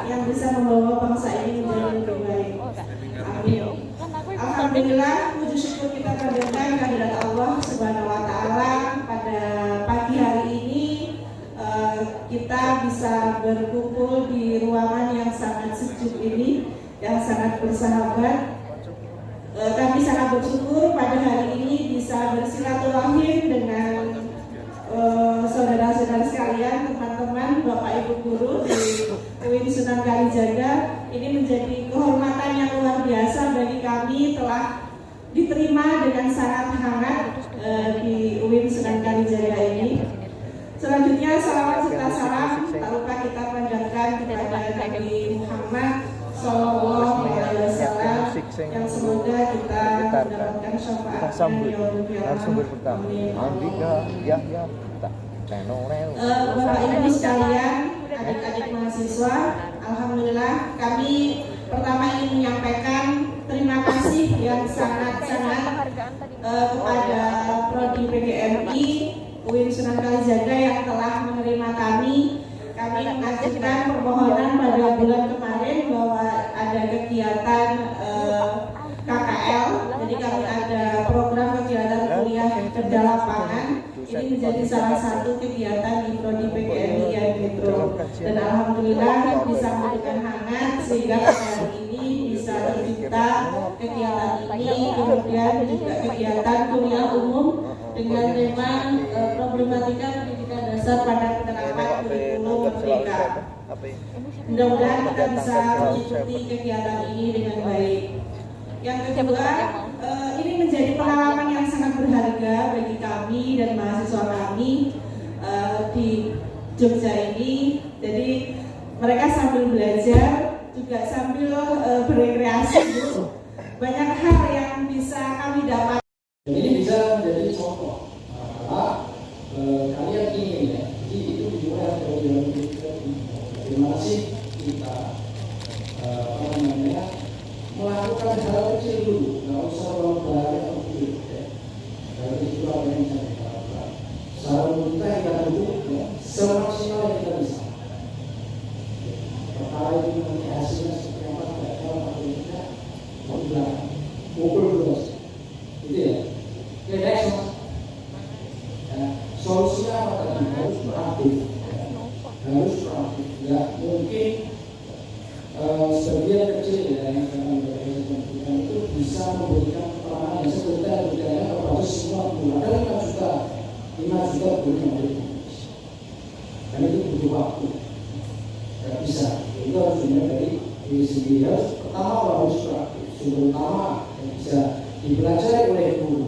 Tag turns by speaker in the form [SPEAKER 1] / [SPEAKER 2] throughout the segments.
[SPEAKER 1] yang bisa membawa bangsa ini menjadi lebih baik. Amin. Alhamdulillah, puji syukur kita panjatkan kehadirat Allah Subhanahu wa Ta'ala. Pada pagi hari ini kita bisa berkumpul di ruangan yang sangat sejuk ini, yang sangat bersahabat. Kami sangat bersyukur pada hari ini bisa bersilaturahim dengan saudara-saudara sekalian, teman-teman, Bapak Ibu guru di UIN Sunan Kalijaga. Ini menjadi kehormatan yang luar biasa bagi kami telah diterima dengan sangat hangat di UIN Sunan Kalijaga ini. Selanjutnya salawat serta salam tak lupa kita panjatkan kepada Nabi Muhammad Sallallahu Alaihi Wasallam yang semoga kita mendapatkan syafaatnya
[SPEAKER 2] narasumber pertama.
[SPEAKER 1] Bapak Ibu sekalian, adik-adik mahasiswa, alhamdulillah kami pertama ingin menyampaikan terima kasih yang sangat-sangat kepada Prodi PGMI UIN Sunan Kalijaga yang telah menerima kami. Kami mengajukan permohonan pada bulan kemarin bahwa ada kegiatan KKL, jadi kami ada program kegiatan kuliah kerja lapangan. Ini menjadi salah satu kegiatan di Prodi PGMI yang Metro, dan alhamdulillah bisa memberikan hangat sehingga hari ini bisa tercipta kegiatan ini, kemudian juga kegiatan kuliah umum dengan tema problematika pendidikan dasar pada penerapan kurikulum merdeka. Mudah-mudahan kita bisa mengikuti kegiatan ini dengan baik. Yang kedua, ini menjadi pengalaman yang sangat berharga bagi kami dan mahasiswa kami di Jogja ini. Jadi mereka sambil belajar juga sambil berekreasi. Banyak hal yang bisa kami dapat.
[SPEAKER 3] Ini bisa menjadi contoh bahwa kalian ingin ya, jadi itu dimulai dari bagaimana sih kita melakukan hal kecil dulu, nggak usah lomba atau gitu ya. Dari itu apa yang bisa kita lakukan. Saran kita dulu ya, semaksimal yang kita bisa. Perkara itu nanti hasilnya seperti apa tidak tahu atau tidak, mau bilang pukul terus, gitu ya. Oke, next mas. Ya, solusinya apa tadi? Harus proaktif. Ya. Harus proaktif. Ya, mungkin sebagian kecil ya yang akan berkaitan itu bisa memberikan keterangan yang sebetulnya kepada semua guru. Ada 5 juta guru yang ada di Indonesia. Dan itu butuh waktu. Tidak bisa. Itu harus dimulai dari diri sendiri. Pertama harus proaktif. Sumber utama yang bisa dipelajari oleh guru.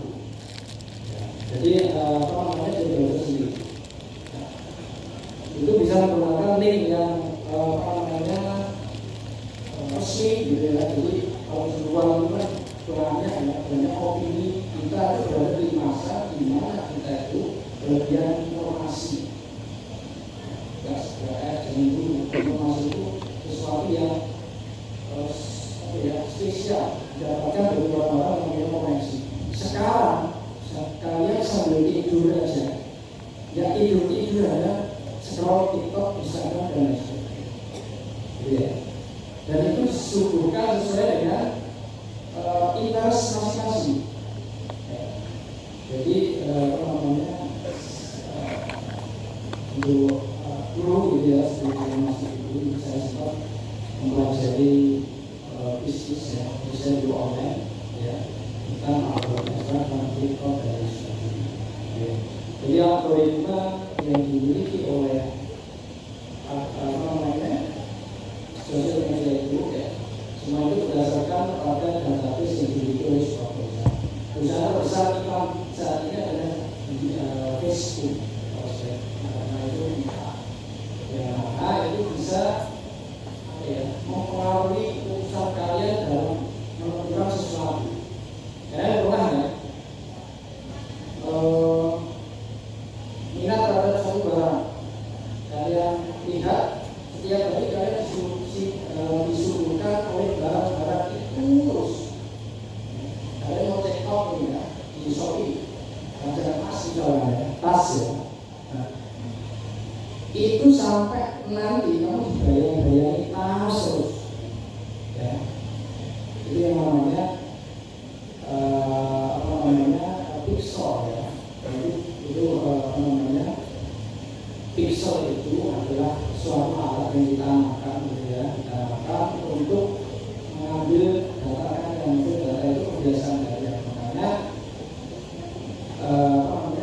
[SPEAKER 3] Ya, jadi apa namanya jadi belajar sendiri. Ya, itu bisa menggunakan link yang apa namanya resmi gitu ya. Jadi kalau sebuah lingkungan kurangnya banyak opini kita berada di masa di mana kita itu bagian informasi. Jangan dulu informasi itu sesuatu yang spesial didapatkan dari orang-orang yang punya koneksi. Sekarang kalian sambil tidur aja, ya tidur aja, scroll TikTok, Instagram dan lain sebagainya. Gitu ya. Dan itu disuguhkan sesuai dengan interest masing-masing. Ya. Jadi apa namanya untuk guru gitu ya, sebagai masih guru saya sempat mempelajari bisnis ya, bisa di online ya, tentang algoritma dan TikTok dan lain sebagainya. Ya. Jadi algoritma yang dimiliki oleh apa namanya sosial media itu ya, semua itu berdasarkan pada database yang dimiliki oleh sebuah perusahaan. Perusahaan besar saat ini adalah Facebook, karena itu itu bisa mempengaruhi usaha kalian dalam menentukan sesuatu. Ya, pernah ya minat terhadap suatu barang, kalian lihat setiap hari kalian disuguhkan oleh barang-barang itu terus. Kalian mau check out ini ya di Shopee, ada tas misalnya, tas ya. Nah, itu sampai nanti kamu dibayang-bayangi tas yang ditamakan gitu ya, ditamakan untuk mengambil data yang itu data itu kebiasaan kalian. Makanya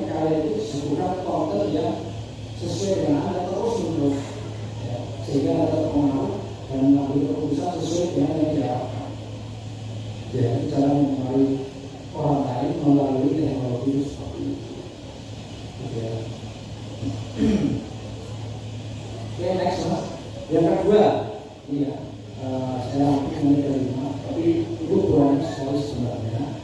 [SPEAKER 3] kalian itu disebutkan konten yang sesuai dengan Anda terus menerus ya, sehingga Anda terpengaruh dan mengambil keputusan sesuai dengan yang diharapkan. Jadi cara mempengaruhi orang lain melalui teknologi seperti itu. Ya. Oke, next mas. Yang kedua, iya, saya mengenai kelima, tapi itu banyak sekali sebenarnya.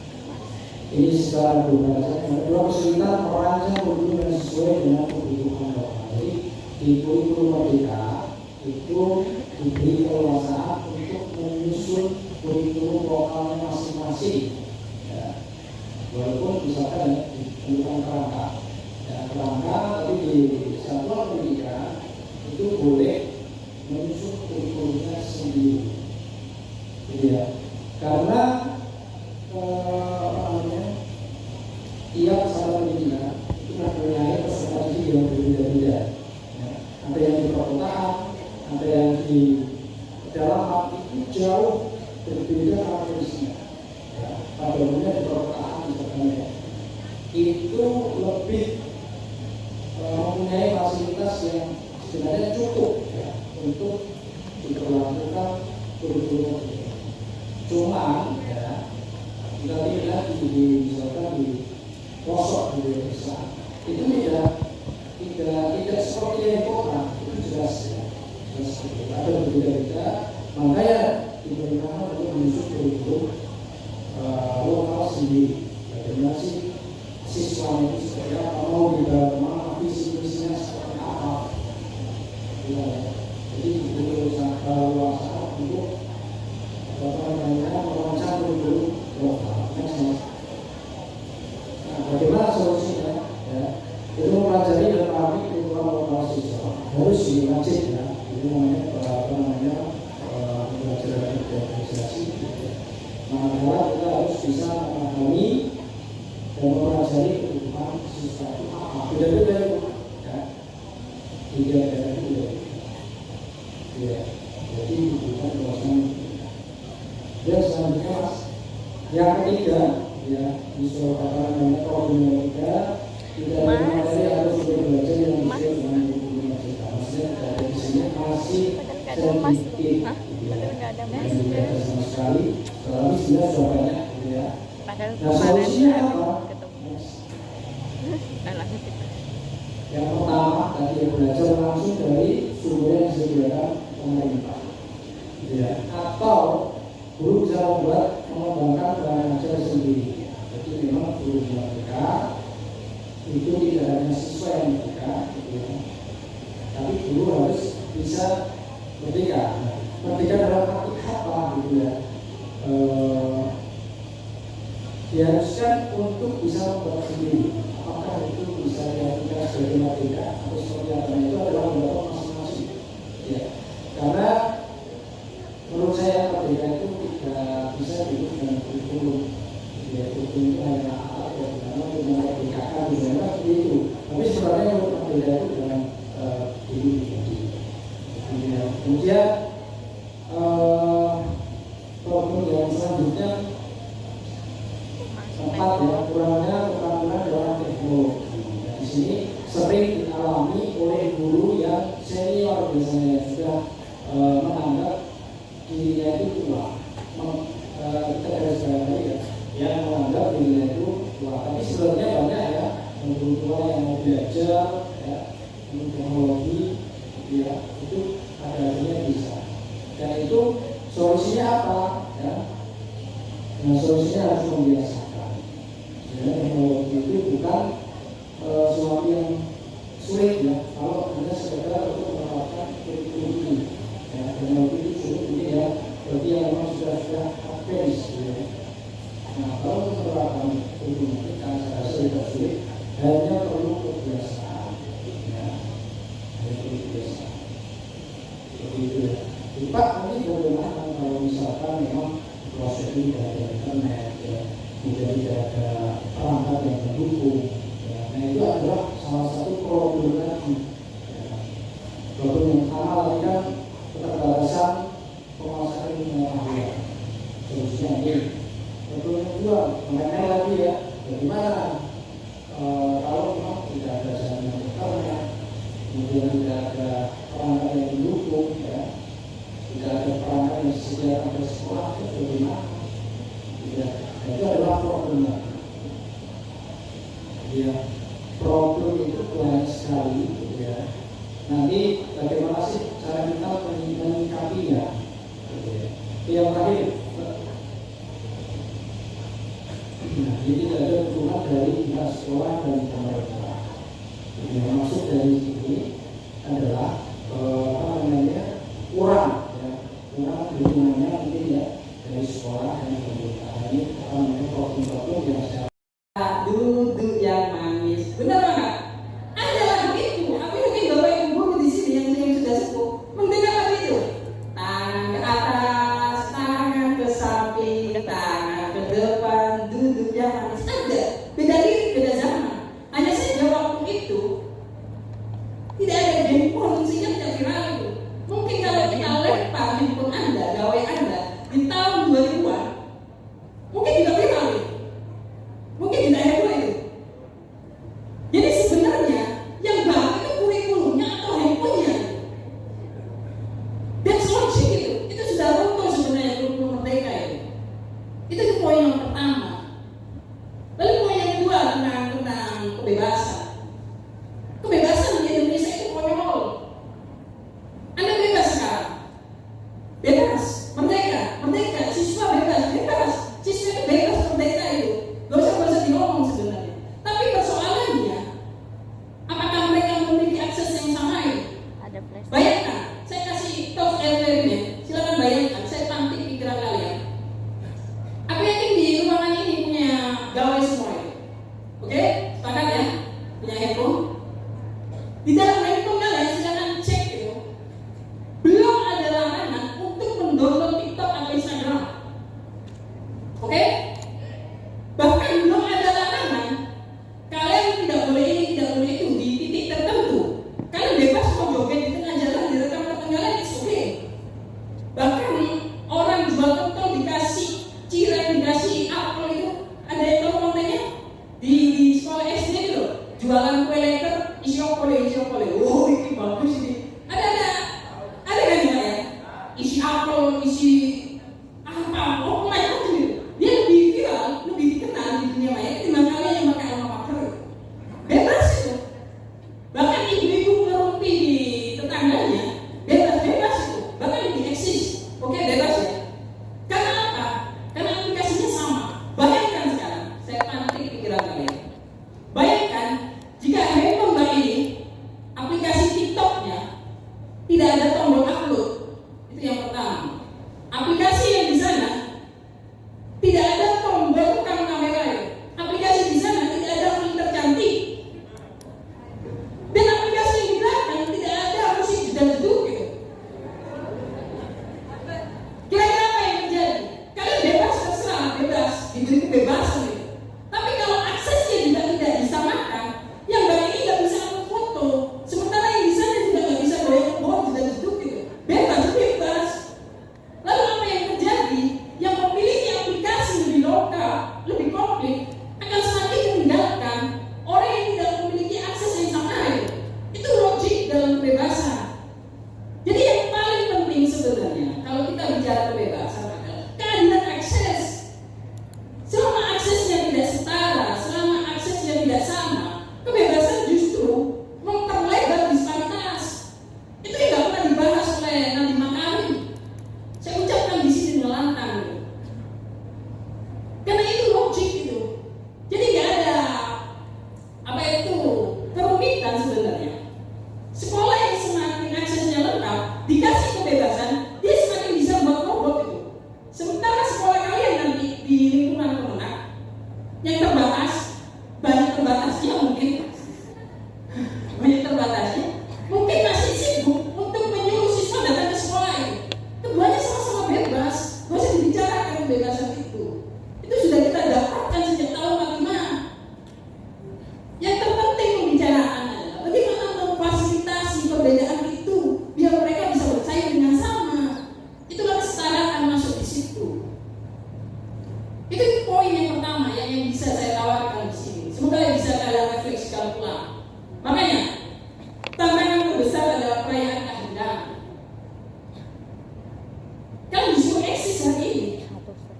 [SPEAKER 3] Ini secara global saja. Yang kedua, kesulitan merancang kurikulum yang sesuai dengan kebutuhan lokal. Jadi di kurikulum Merdeka itu diberi keleluasaan untuk menyusun kurikulum lokalnya masing-masing. Ya. Walaupun misalkan ya, ditentukan kerangka, ya, kerangka, tapi di satuan pendidikan itu boleh menyusun kurikulumnya sendiri, gitu ya. Karena tiap satuan pendidikan itu mempunyai presentasi yang berbeda-beda. Ya. Ada yang di perkotaan, ada yang di pedalaman, itu jauh berbeda karakteristiknya. Ya. Pada umumnya di perkotaan misalnya itu lebih mempunyai fasilitas yang sebenarnya cukup ya, untuk diperlakukan kurikulum ini. Cuman ya, kita lihat misalkan di pelosok di desa itu tidak seperti yang kota, itu jelas ya, jelas ada berbeda-beda. Makanya diberikan untuk menyusun kurikulum lokal sendiri. Bagaimana sih siswa itu seperti apa, mau dibawa kemana, visi-visinya seperti apa. Ya, jadi itu sangat luas untuk merancang kurikulum lokal. Nah, bagaimana solusinya? Ya, itu mempelajari dan memahami kurikulum lokal siswa harus wajib ya. Itu namanya pembelajaran organisasi. Maka kita harus bisa memahami dan mempelajari kebutuhan siswa itu apa. Beda-beda ya. Tiga itu ya. Jadi kebutuhan luasan. Dan selanjutnya yang ketiga ya, disuruh kata namanya problematika tidak ada materi atau sumber belajar yang sesuai dengan kurikulum kita. Maksudnya dari sini masih sedikit sama sekali, tetapi sudah banyak gitu ya. Nah, solusinya apa? Yang pertama tadi belajar langsung dari sumber yang disediakan pemerintah, ya. Atau guru bisa mengembangkan bahan ajar sendiri. Jadi memang guru mereka itu tidak hanya siswa yang merdeka, gitu ya. Tapi guru harus bisa merdeka. Merdeka dalam arti apa, gitu ya? Diharuskan untuk bisa membuat sendiri. Apakah itu bisa dilakukan sebagai merdeka atau seperti apa? Itu adalah pendapat masing-masing. Ya. Karena menurut saya merdeka itu tidak bisa diurus dengan kurikulum. Ya, kurikulum itu hanya alat ya, karena untuk memerdekakan misalnya seperti itu. Tapi sebenarnya untuk merdeka itu dengan diri sendiri. Kemudian problem yang selanjutnya tempat ya, kurangnya keterampilan dalam teknologi. Nah, di sini sering dialami oleh guru yang senior biasanya sudah menganggap dirinya itu tua. Kita harus berani ya, yang menganggap dirinya itu tua. Tapi sebenarnya banyak ya guru tua yang mau belajar ya, ilmu teknologi, ya itu ada-adanya bisa. Dan itu solusinya apa? Ya. Nah, solusinya harus membiasakan. Ya, teknologi itu bukan sesuatu yang sulit ya. Kalau hanya sekedar untuk menerapkan kurikulum ini, ya, teknologi itu sulit ini ya. Berarti yang memang sudah advance. Ya. Nah, kalau untuk menerapkan kurikulum ini kan saya rasa tidak sulit. Hanya perlu kebiasaan. Ya, hanya perlu kebiasaan. Seperti itu ya. Pak, nanti bagaimana kalau misalkan memang proses ini tidak ada internet, ya, tidak ada perangkat yang mendukung, ya. Nah itu adalah salah satu problem lagi. Ya. Problem yang pertama tadi kan Makanya lagi ya, bagaimana kalau memang tidak ada jaminan internet, kemudian tidak ada perangkat yang mendukung, ya, tidak ada perangkat yang disediakan oleh sekolah, itu bagaimana? Ya, itu adalah problemnya. Ya, problem itu banyak sekali, ya. Nanti bagaimana sih cara kita menyikapinya? Yang terakhir, nah, ini tidak ada dukungan dari pihak sekolah dan pemerintah. Yang maksud dari sini adalah kurang, ya, kurang dukungannya mungkin ya dari sekolah dan pemerintah. Ini problem-problem yang saya
[SPEAKER 2] duduk yang manis, benar nggak? Ada lagu itu, aku yakin bapak ibu guru di sini yang sudah sepuh mendengar lagu itu. Tangan ke atas, tangan ke samping, tangan ke depan, duduk yang manis. Ada, beda lirik, beda zaman. Hanya saja waktu itu tidak ada handphone sehingga tidak viral itu. Mungkin kalau kita lempar handphone Anda, gawai Anda di tahun 2000-an, mungkin tidak viral itu. Mungkin tidak heboh itu. Jadi sebenarnya yang baru itu kurikulumnya atau handphonenya. That's logic itu. Itu sudah runtuh sebenarnya kurikulum merdeka itu. Itu poin yang pertama. Lalu poin yang kedua tentang kebebasan. Kebebasan di Indonesia itu konyol. Anda bebas sekarang. Bebas, merdeka, siswa bebas. Siswa itu bebas, merdeka itu. Gak usah diomong sebenarnya. Tapi persoalannya, apakah mereka memiliki akses yang sama ini? Bayangkan, saya kasih top eksperimen. Silakan bayangkan, saya tampik pikiran kalian. Aku yakin di ruangan ini punya gawai semua itu. Oke? Sepakat ya? Punya handphone. Di dalam handphone kalian silakan cek itu. Belum ada larangan untuk mendownload TikTok atau Instagram. Oke? Bahkan belum ada larangan kalian tidak boleh ini, tidak boleh itu di titik tertentu. Kalian bebas mau joget di tengah jalan, direkam ketinggalan, it's okay. Bahkan orang jual pentol dikasih cireng, dikasih apel itu, ada yang tahu kontennya di sekolah SD itu, jualan kue leker, isi opole. Oh ini bagus ini. Ada kan ya? Isi apel, isi apa? Oh my god itu. Dia lebih viral, lebih dikenal di dunia maya ketimbang kalian yang pakai alma mater. Bebas itu. Bahkan ibu-ibu ngerumpi di tetangganya, bebas itu. Bahkan lebih eksis. Oke, bebas ya. Karena apa? Karena aplikasinya sama. Bayangkan sekarang, saya pantik pikiran kalian. Bayangkan jika handphone Mbak ini aplikasi TikToknya tidak ada tombol upload. Itu yang pertama. Aplikasi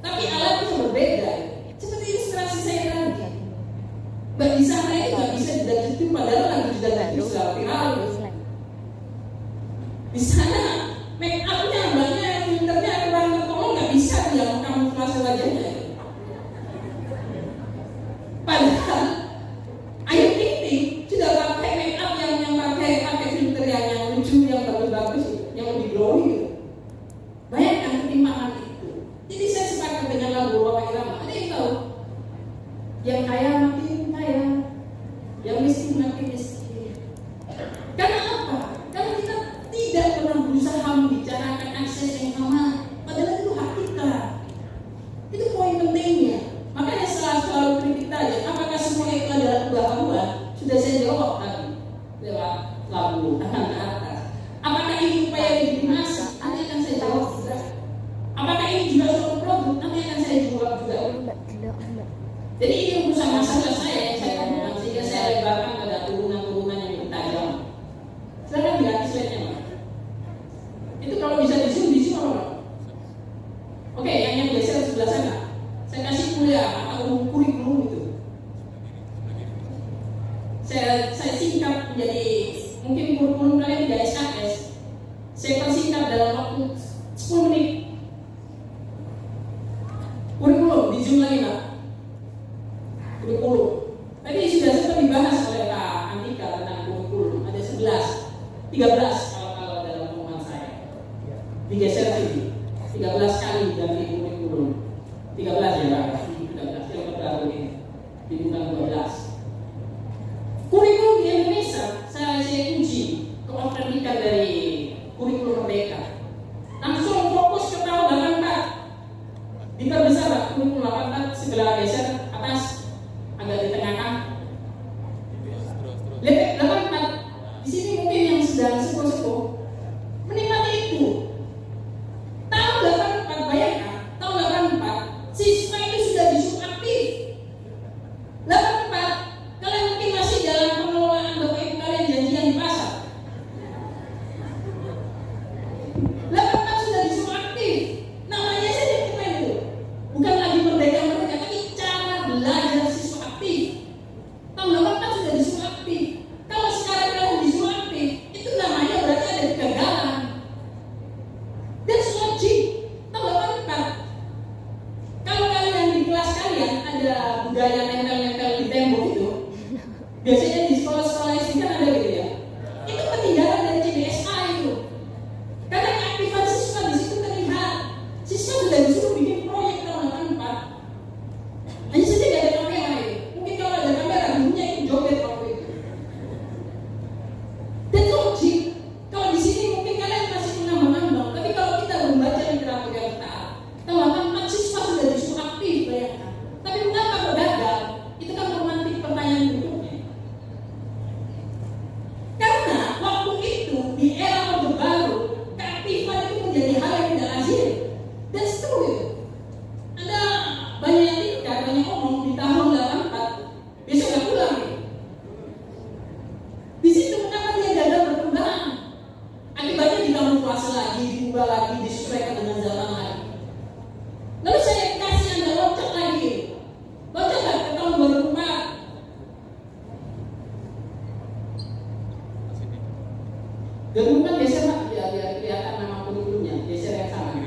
[SPEAKER 2] Tapi alatnya berbeda. Seperti ilustrasi saya tadi. Di sana itu nggak bisa didapet itu padahal lagi didapet secara viral. Di sana make upnya banyak, filternya kurang tertolong, nggak bisa dia kamuflase wajahnya. Padahal Ayu Ting Ting sudah pakai make up yang pakai filter yang lucu, yang bagus-bagus, yang lebih glowing. Bayangkan ketimpangan itu. Jadi saya sepakat dengan lagu Bapak Irama. Ada yang tahu? Yang kaya makin kaya, yang miskin makin miskin. Karena apa? Karena kita tidak pernah berusaha membicarakan akses yang sama. Padahal itu hak kita. Itu poin pentingnya. Makanya selalu kritik tadi, apakah semua itu adalah kebanggaan? Sudah saya jawab tadi lewat lagu akan ke atas. Apakah ini upaya legitimasi? Nanti akan saya jawab juga. Apakah ini juga suatu produk? Nanti akan saya jawab juga. Jadi ini urusan masalah saya yang saya temukan sehingga saya lebarkan pada turunan-turunan yang lebih tajam. Silakan lihat slide-nya, Pak. Itu kalau bisa di zoom apa? Oke, yang geser sebelah sana. Saya kasih kuliah atau kurikulum itu. Saya singkat menjadi mungkin kurikulum kalian tidak SKS. Saya persingkat dalam waktu 10 menit. Kurikulum di zoom lagi, Pak. Kurikulum. Tadi sudah sempat dibahas oleh Kak Antika tentang kurikulum. Ada 13 kalau dalam pengumuman saya. Digeser sini. 13 kali ganti kurikulum. 13 ya Pak. 13 yang terbaru ini. Di bukan 12. Kurikulum di Indonesia saya uji keautentikan dari kurikulum Merdeka. Langsung fokus ke tahun 84. Diperbesar Pak, kurikulum 84 segera geser atas agak di tengah kan. Lihat 84. Di sini mungkin yang sedang sepuh-sepuh menikmati itu. Tahun 84 bayangkan, tahun 84 siswa itu sudah disuruh aktif. 84 kalian mungkin masih dalam pengelolaan Bapak Ibu kalian janjian di pasar. 84 sudah disuruh aktif. Namanya saja dokumen itu. Bukan lagi merdeka, tapi cara belajar siswa aktif. Tahun 84 sudah disuruh aktif. Kalau sekarang kalian disuruh aktif, itu namanya berarti ada kegagalan. That's logic. Tahun 84. Kalau kalian di kelas kalian ada budaya nempel-nempel di tembok itu, biasanya di sekolah-sekolah SD kan ada gitu ya. Itu ketinggalan dari CBSA itu. Karena keaktifan siswa di situ terlihat. Siswa sudah disuruh bikin proyek tahun 84. Hanya saja tidak ada kamera itu. Mungkin kalau ada kamera, gurunya itu joget waktu itu. Dan logik. Kalau di sini mungkin kalian masih menambah-nambah, tapi kalau kita membaca literatur yang taat, tahun 84 siswa sudah disuruh aktif, bayangkan. Tapi mengapa kok gagal? Itu kan memantik pertanyaan berikutnya. Karena waktu itu di era Orde Baru, keaktifan itu menjadi hal yang tidak lazim. Dan setelah itu, ada banyak yang tingkat, banyak omong di tahun 84, besok nggak pulang nih. Di situ mengapa dia gagal berkembang? Akibatnya dikamuflase lagi, diubah lagi, disesuaikan dengan zaman lagi. Lalu saya kasih Anda loncat lagi. Loncatlah ke tahun 2004. Geser Pak, biar kelihatan nama kurikulumnya. Geser yang sama.